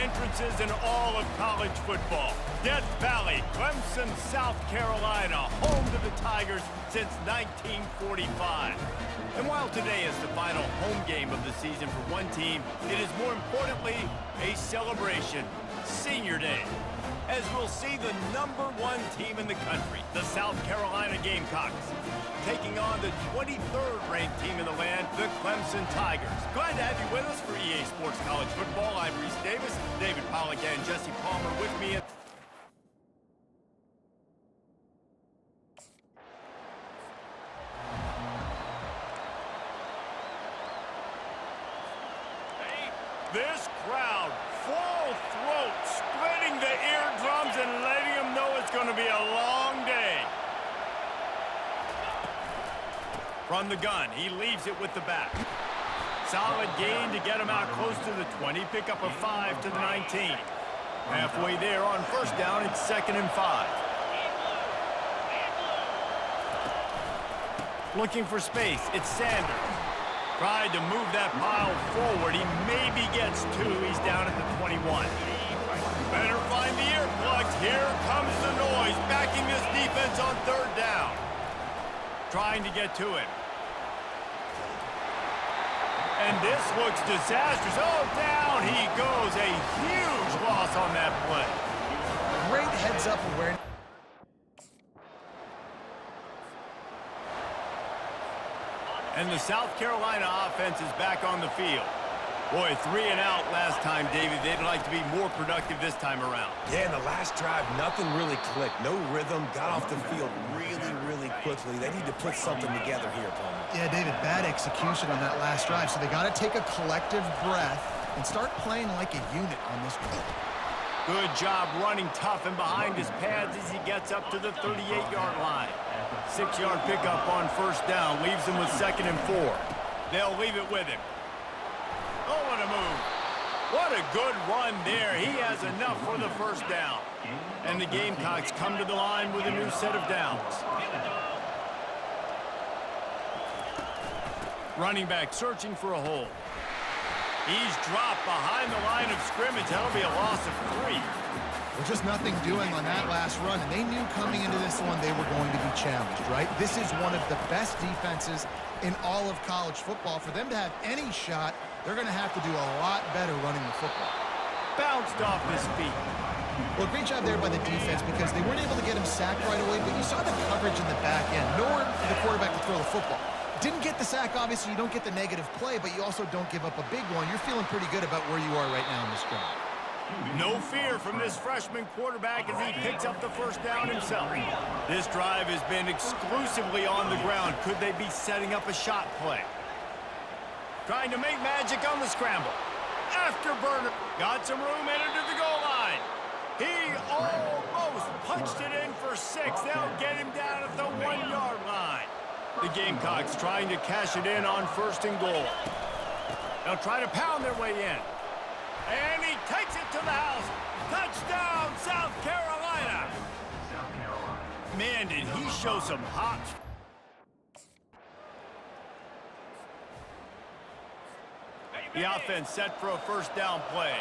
entrances in all of college football. Death Valley, Clemson, South Carolina, home to the Tigers since 1945. And while today is the final home game of the season for one team, it is more importantly a celebration, Senior Day, as we'll see the #1 team in the country, the South Carolina Gamecocks, taking on the 23rd ranked team in the land, the Clemson Tigers. Glad to have you with us for EA Sports College Football. I'm Reese Davis, David Pollack and Jesse Palmer with me. This crowd, full throat, splitting the eardrums and letting them know it's going to be a long day. From the gun, he leaves it with the back. Solid gain to get him out close to the 20. Pick up a 5 to the 19. Halfway there on first down, it's 2nd and 5. Looking for space, it's Sanders. Tried to move that pile forward. He maybe gets 2. He's down at the 21. Better find the earplugs. Here comes the noise, backing this defense on 3rd down. Trying to get to him. And this looks disastrous. Oh, down he goes. A huge loss on that play. Great heads-up awareness. And the South Carolina offense is back on the field. Boy, 3 and out last time, David. They'd like to be more productive this time around. Yeah, in the last drive, nothing really clicked. No rhythm, got off the field really quickly. They need to put something together here, Palmer. Yeah, David, bad execution on that last drive, so they got to take a collective breath and start playing like a unit on this one. Good job running tough and behind his pads as he gets up to the 38-yard line. 6-yard pickup on first down, leaves him with 2nd and 4. They'll leave it with him. Oh, what a move. What a good run there. He has enough for the first down. And the Gamecocks come to the line with a new set of downs. Running back searching for a hole. He's dropped behind the line of scrimmage. That'll be a loss of 3. Well, just nothing doing on that last run, and they knew coming into this one they were going to be challenged, right? This is one of the best defenses in all of college football. For them to have any shot, they're going to have to do a lot better running the football. Bounced off his feet. Well, great job there by the defense because they weren't able to get him sacked right away, but you saw the coverage in the back end. Nowhere for the quarterback to throw the football. Didn't get the sack, obviously. You don't get the negative play, but you also don't give up a big one. You're feeling pretty good about where you are right now in this drive. No fear from this freshman quarterback as he picks up the first down himself. This drive has been exclusively on the ground. Could they be setting up a shot play? Trying to make magic on the scramble. Afterburner. Got some room, entered to the goal line. He almost punched it in for 6. They'll get him down at the 1-yard line. The Gamecocks trying to cash it in on 1st and goal. They'll try to pound their way in. And he takes it to the house. Touchdown, South Carolina. Man, did he show some hops. The offense set for a first down play.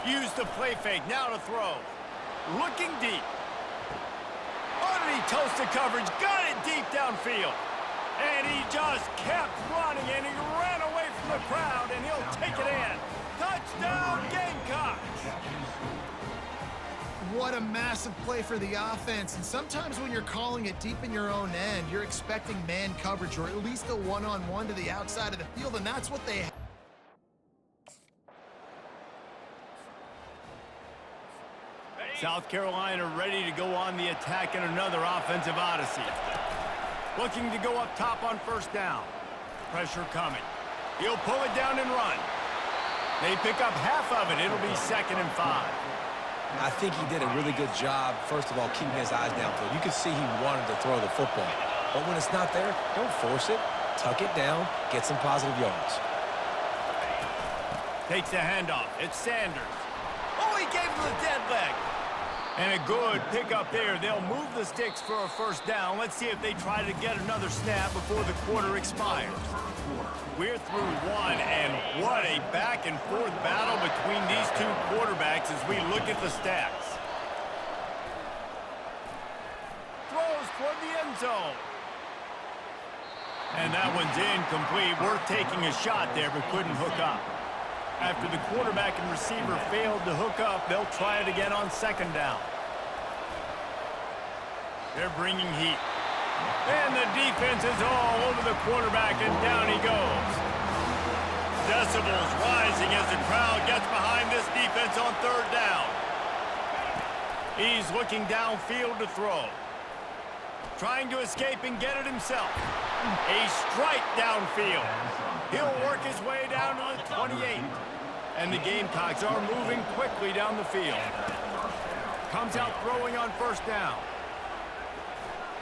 Use the play fake, now to throw. Looking deep. Underneath toast to coverage, got it deep downfield. And he just kept running, and he ran away from the crowd, and he'll take it in. Touchdown, Gamecocks! What a massive play for the offense. And sometimes when you're calling it deep in your own end, you're expecting man coverage or at least a one-on-one to the outside of the field, and that's what they have. South Carolina ready to go on the attack in another offensive odyssey. Looking to go up top on first down. Pressure coming. He'll pull it down and run. They pick up half of it. It'll be 2nd and 5. I think he did a really good job, first of all, keeping his eyes downfield. You could see he wanted to throw the football. But when it's not there, don't force it. Tuck it down. Get some positive yards. Takes the handoff. It's Sanders. Oh, he gave him the dead leg. And a good pickup there. They'll move the sticks for a first down. Let's see if they try to get another snap before the quarter expires. We're through one, and what a back-and-forth battle between these two quarterbacks as we look at the stats. Throws toward the end zone. And that one's incomplete. Worth taking a shot there, but couldn't hook up. After the quarterback and receiver failed to hook up, they'll try it again on second down. They're bringing heat. And the defense is all over the quarterback, and down he goes. Decibels rising as the crowd gets behind this defense on third down. He's looking downfield to throw. Trying to escape and get it himself. A strike downfield. He'll work his way down to the 28. And the Gamecocks are moving quickly down the field. Comes out throwing on first down.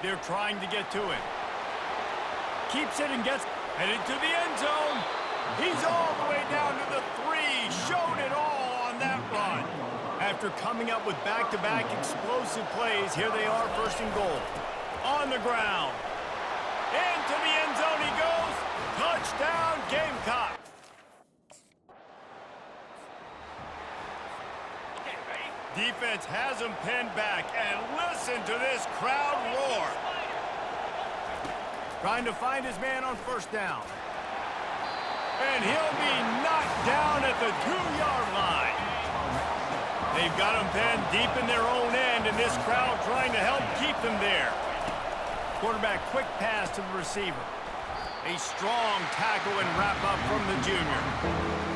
They're trying to get to it. Keeps it and gets headed to the end zone. He's all the way down to the 3. Showed it all on that run. After coming up with back-to-back explosive plays, here they are first and goal. On the ground. Into the end zone he goes. Touchdown, Gamecock. Defense has him pinned back, and listen to this crowd roar. Trying to find his man on first down. And he'll be knocked down at the 2-yard line. They've got him pinned deep in their own end, and this crowd trying to help keep them there. Quarterback quick pass to the receiver. A strong tackle and wrap up from the junior.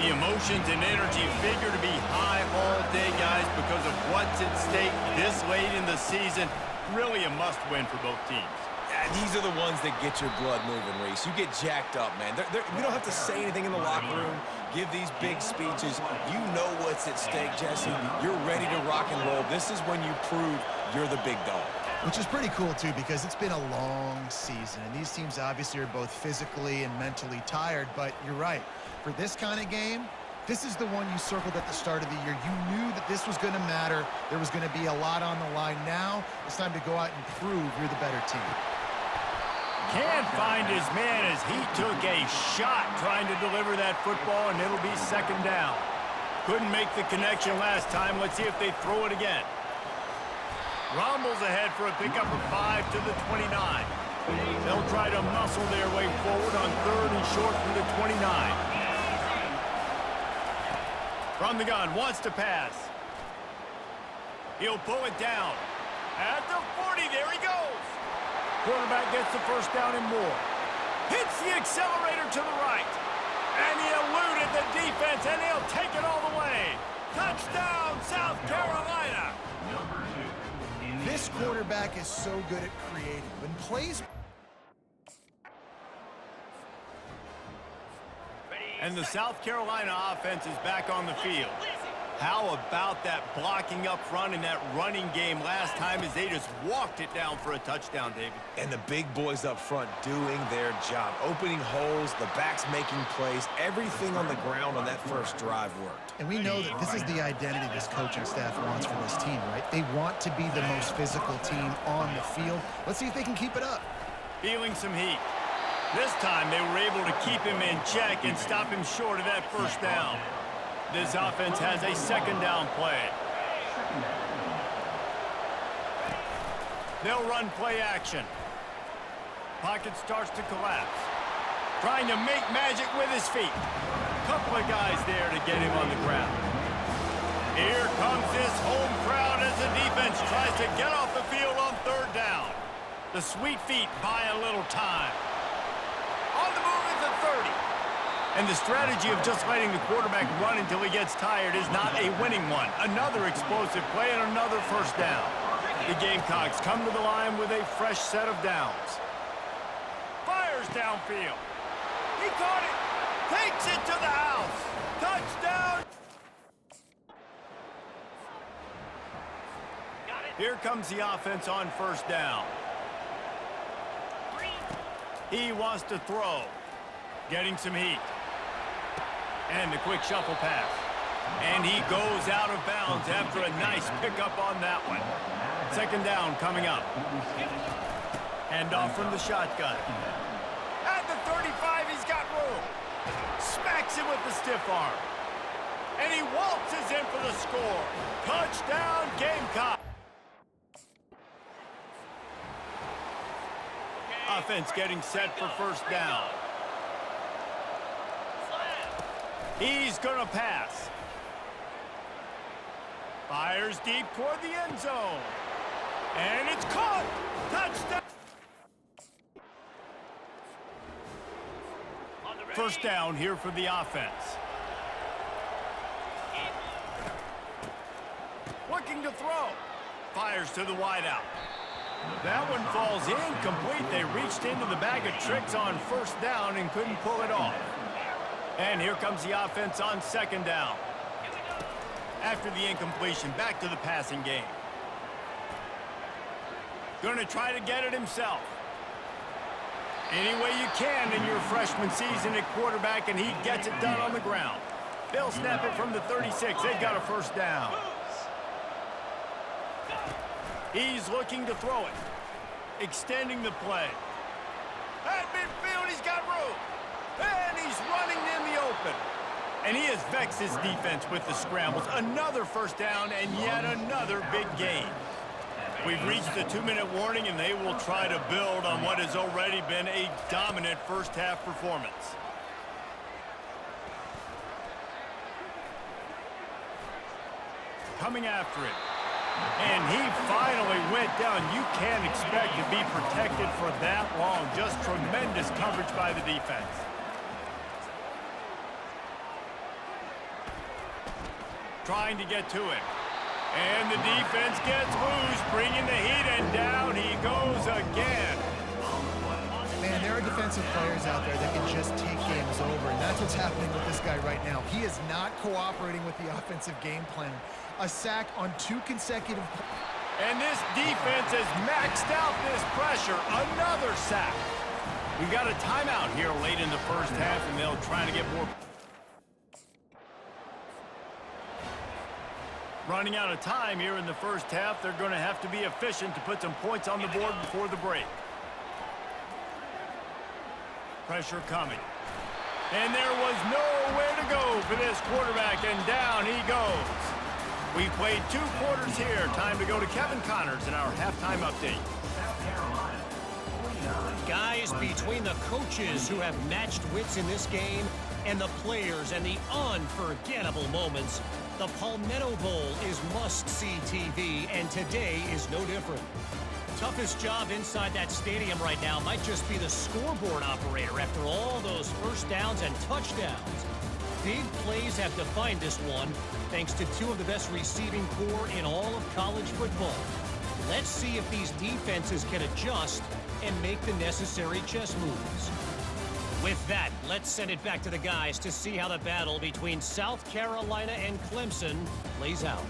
The emotions and energy figure to be high all day, guys, because of what's at stake this late in the season. Really a must-win for both teams. Yeah, these are the ones that get your blood moving, Reese. You get jacked up, man. We don't have to say anything in the locker room, give these big speeches. You know what's at stake, Jesse. You're ready to rock and roll. This is when you prove you're the big dog. Which is pretty cool, too, because it's been a long season, and these teams obviously are both physically and mentally tired, but you're right. For this kind of game, this is the one you circled at the start of the year. You knew that this was going to matter. There was going to be a lot on the line. Now it's time to go out and prove you're the better team. Can't find his man as he took a shot trying to deliver that football, and it'll be second down. Couldn't make the connection last time. Let's see if they throw it again. Rumbles ahead for a pickup of 5 to the 29. They'll try to muscle their way forward on third and short from the 29. From the gun, wants to pass. He'll pull it down. At the 40, there he goes. Quarterback gets the first down and more. Hits the accelerator to the right. And he eluded the defense, and he'll take it all the way. Touchdown, South Carolina. This quarterback is so good at creating. When plays... And the South Carolina offense is back on the field. How about that blocking up front in that running game last time as they just walked it down for a touchdown, David? And the big boys up front doing their job. Opening holes, the backs making plays. Everything on the ground on that first drive worked. And we know that this is the identity this coaching staff wants for this team, right? They want to be the most physical team on the field. Let's see if they can keep it up. Feeling some heat. This time they were able to keep him in check and stop him short of that first down. This offense has a second down play. They'll run play action. Pocket starts to collapse. Trying to make magic with his feet. Couple of guys there to get him on the ground. Here comes this home crowd as the defense tries to get off the field on third down. The sweet feet buy a little time. On the move at the 30. And the strategy of just letting the quarterback run until he gets tired is not a winning one. Another explosive play and another first down. The Gamecocks come to the line with a fresh set of downs. Fires downfield. He caught it. Takes it to the house. Touchdown. Here comes the offense on first down. He wants to throw. Getting some heat. And a quick shuffle pass. And he goes out of bounds after a nice pickup on that one. Second down coming up. Handoff from the shotgun. At the 35, he's got room. Smacks him with the stiff arm. And he waltzes in for the score. Touchdown, Gamecock. Offense getting set for first down. He's gonna pass. Fires deep toward the end zone. And it's caught. Touchdown. First down here for the offense. Looking to throw. Fires to the wideout. That one falls incomplete. They reached into the bag of tricks on first down and couldn't pull it off. And here comes the offense on second down. After the incompletion, back to the passing game. Gonna try to get it himself. Any way you can in your freshman season at quarterback, and he gets it done on the ground. They'll snap it from the 36. They've got a first down. He's looking to throw it. Extending the play. At midfield, he's got room. And he's running in the open. And he has vexed his defense with the scrambles. Another first down and yet another big gain. We've reached the 2-minute warning, and they will try to build on what has already been a dominant first-half performance. Coming after it. And he finally went down. You can't expect to be protected for that long. Just tremendous coverage by the defense. Trying to get to it. And the defense gets loose, bringing the heat, and down he goes again. Man, there are defensive players out there that can just take games over, and that's what's happening with this guy right now. He is not cooperating with the offensive game plan. A sack on 2 consecutive... And this defense has maxed out this pressure. Another sack. We've got a timeout here late in the first half, and they'll try to get more... Running out of time here in the first half, they're going to have to be efficient to put some points on the board before the break. Pressure coming. And there was nowhere to go for this quarterback, and down he goes. We've played 2 quarters here. Time to go to Kevin Connors in our halftime update. Guys, between the coaches who have matched wits in this game and the players and the unforgettable moments, the Palmetto Bowl is must-see TV, and today is no different. Toughest job inside that stadium right now might just be the scoreboard operator after all those first downs and touchdowns. Big plays have defined this one, thanks to 2 of the best receiving corps in all of college football. Let's see if these defenses can adjust and make the necessary chess moves. With that, let's send it back to the guys to see how the battle between South Carolina and Clemson plays out.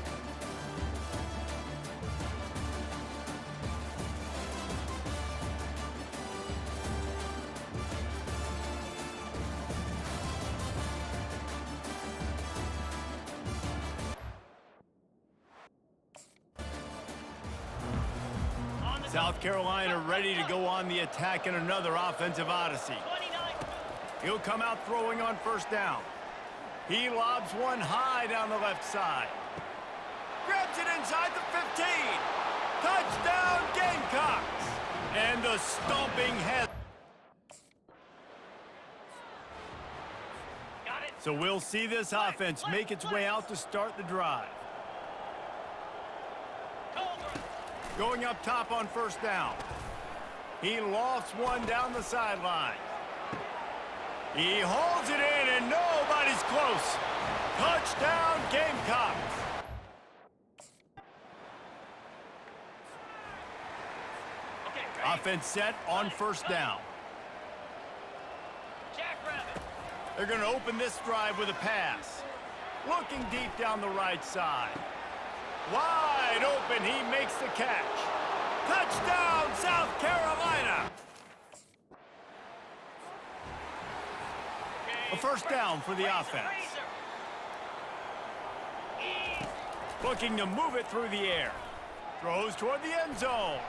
South Carolina ready to go on the attack in another offensive odyssey. He'll come out throwing on first down. He lobs one high down the left side. Grabs it inside the 15. Touchdown, Gamecocks! And the stomping head. So we'll see this offense make its way out to start the drive. Going up top on first down. He lofts one down the sideline. He holds it in, and nobody's close. Touchdown, Gamecocks. Offense set on first down. They're going to open this drive with a pass. Looking deep down the right side. Wide open, he makes the catch. Touchdown, South Carolina. A first down for the offense. Looking to move it through the air. Throws toward the end zone.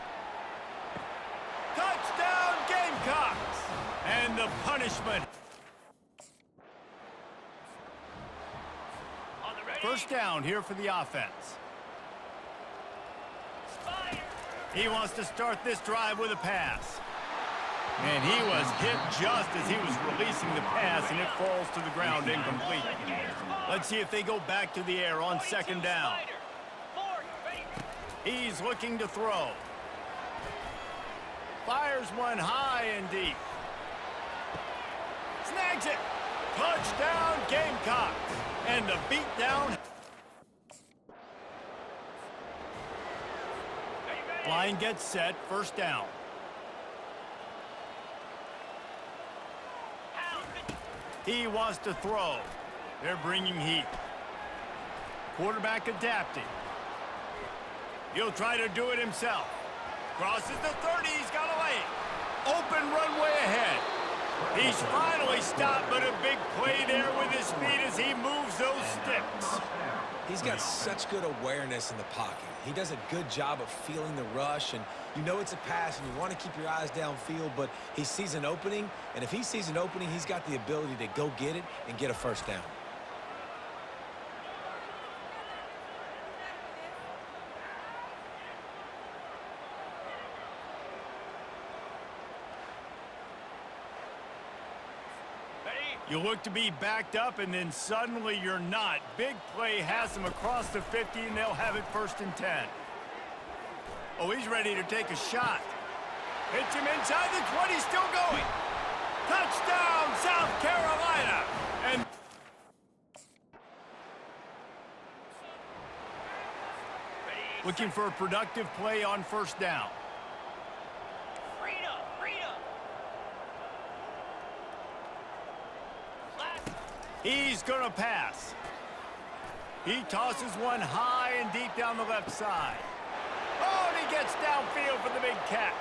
Touchdown, Gamecocks! And the punishment. First down here for the offense. He wants to start this drive with a pass. And he was hit just as he was releasing the pass, and it falls to the ground incomplete. Let's see if they go back to the air on second down. He's looking to throw. Fires one high and deep. Snags it. Touchdown, Gamecocks. And the beat down. Line gets set, first down. He wants to throw. They're bringing heat. Quarterback adapting. He'll try to do it himself. Crosses the 30, he's got a lane. Open runway ahead. He's finally stopped, but a big play there with his feet as he moves those sticks. He's got such good awareness in the pocket. He does a good job of feeling the rush, and you know it's a pass, and you want to keep your eyes downfield, but he sees an opening, and if he sees an opening, he's got the ability to go get it and get a first down. You look to be backed up, and then suddenly you're not. Big play has him across the 50, and they'll have it first and 10. Oh, he's ready to take a shot. Hits him inside the 20, still going. Touchdown, South Carolina! And looking for a productive play on first down. He's going to pass. He tosses one high and deep down the left side. Oh, and he gets downfield for the big catch.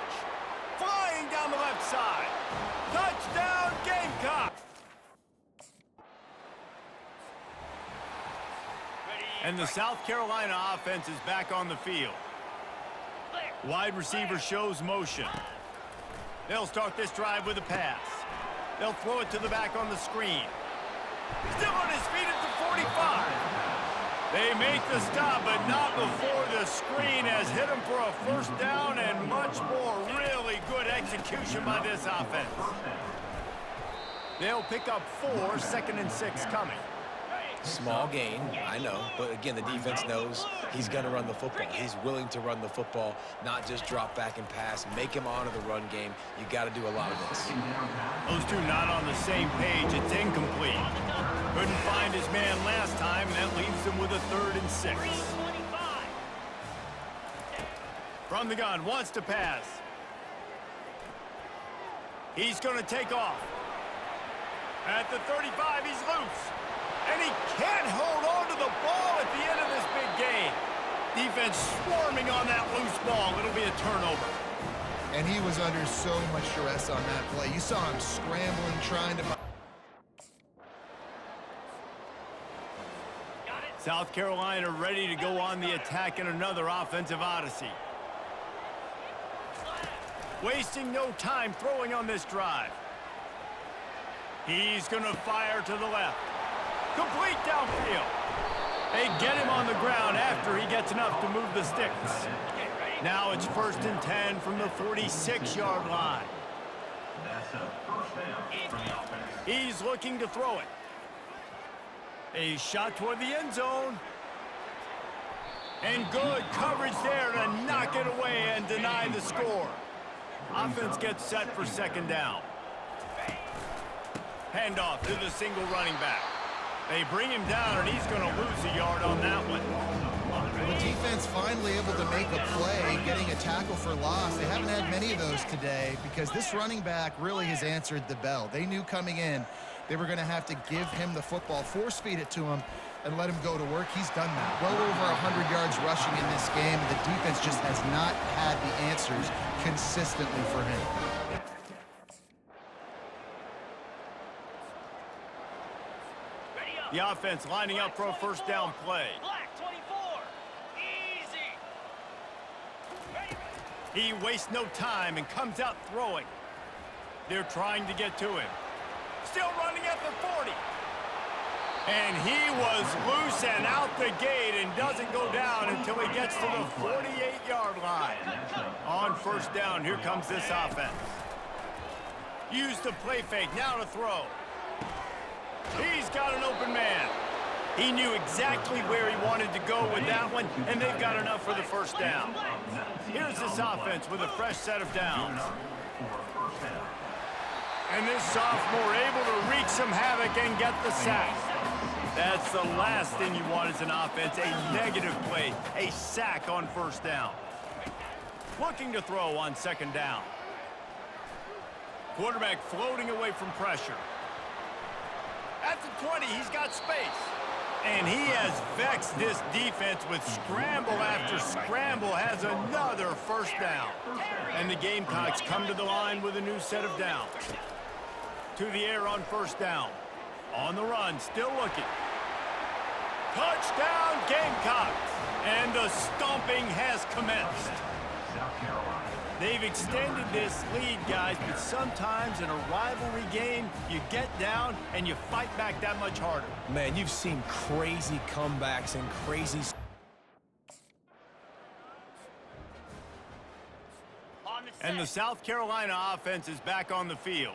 Flying down the left side. Touchdown, Gamecock! And the South Carolina offense is back on the field. Wide receiver shows motion. They'll start this drive with a pass. They'll throw it to the back on the screen. Still on his feet at the 45. They make the stop, but not before the screen has hit him for a first down and much more. Really good execution by this offense. They'll pick up 4, second and 6 coming. Small gain, I know, but again, the defense knows he's going to run the football. He's willing to run the football, not just drop back and pass, make him honor the run game. You got to do a lot of this. Those two not on the same page. It's incomplete. Couldn't find his man last time, and that leaves him with a 3rd and 6. From the gun, wants to pass. He's going to take off. At the 35, he's loose. And he can't hold on to the ball at the end of this big game. Defense swarming on that loose ball. It'll be a turnover. And he was under so much stress on that play. You saw him scrambling, trying to... South Carolina ready to go on the attack in another offensive odyssey. Wasting no time throwing on this drive. He's going to fire to the left. Complete downfield. They get him on the ground after he gets enough to move the sticks. Now it's 1st and 10 from the 46-yard line. He's looking to throw it. A shot toward the end zone. And good coverage there to knock it away and deny the score. Offense gets set for second down. Handoff to the single running back. They bring him down, and he's going to lose a yard on that one. The defense finally able to make a play, getting a tackle for loss. They haven't had many of those today because this running back really has answered the bell. They knew coming in they were going to have to give him the football, force feed it to him, and let him go to work. He's done that. Well over 100 yards rushing in this game. The defense just has not had the answers consistently for him. The offense lining up for a first down play. Black 24. Easy. He wastes no time and comes out throwing. They're trying to get to him. Still running at the 40. And he was loose and out the gate and doesn't go down until he gets to the 48-yard line. On first down, here comes this offense. Use the play fake, now to throw. He's got an open man. He knew exactly where he wanted to go with that one, and they've got enough for the first down. Here's this offense with a fresh set of downs. And this sophomore able to wreak some havoc and get the sack. That's the last thing you want as an offense, a negative play, a sack on first down. Looking to throw on second down. Quarterback floating away from pressure. At the 20, he's got space. And he has vexed this defense with scramble after scramble, has another first down. And the Gamecocks come to the line with a new set of downs. To the air on first down. On the run, still looking. Touchdown, Gamecocks! And the stomping has commenced. They've extended this lead, guys, but sometimes in a rivalry game, you get down and you fight back that much harder. Man, you've seen crazy comebacks and crazy... And the South Carolina offense is back on the field.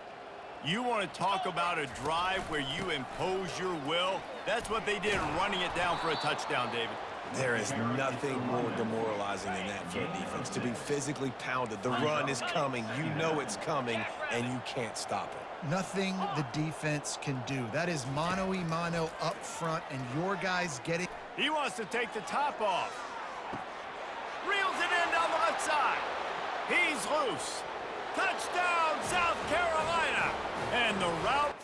You want to talk about a drive where you impose your will? That's what they did, running it down for a touchdown, David. There is nothing more demoralizing than that for a defense, to be physically pounded. The run is coming, you know it's coming, and you can't stop it. Nothing the defense can do. That is mano-a-mano up front, and your guys getting... He wants to take the top off. Reels it in down the left side. He's loose. Touchdown, South Carolina. And the route...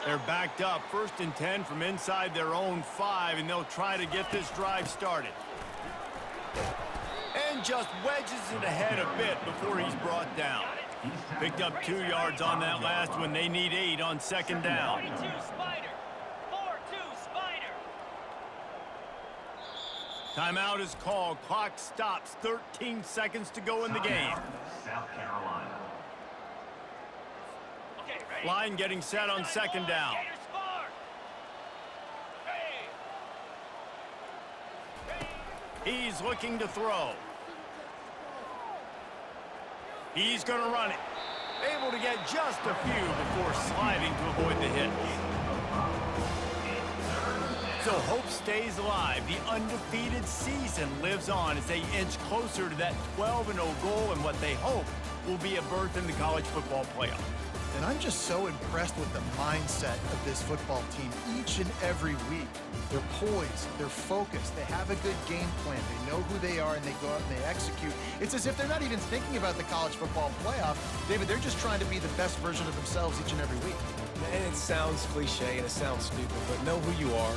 They're backed up, 1st and 10 from inside their own 5, and they'll try to get this drive started. And just wedges it ahead a bit before he's brought down. Picked up 2 yards on that last one. They need 8 on second down. 42 Spider. 4-2 Spider. Timeout is called. Clock stops. 13 seconds to go in the game. South Carolina. Line getting set on second down. He's looking to throw. He's going to run it. Able to get just a few before sliding to avoid the hit. So hope stays alive. The undefeated season lives on as they inch closer to that 12-0 goal and what they hope will be a berth in the college football playoff. And I'm just so impressed with the mindset of this football team each and every week. They're poised, they're focused, they have a good game plan, they know who they are, and they go out and they execute. It's as if they're not even thinking about the college football playoff. David, they're just trying to be the best version of themselves each and every week. And it sounds cliche and it sounds stupid, but know who you are,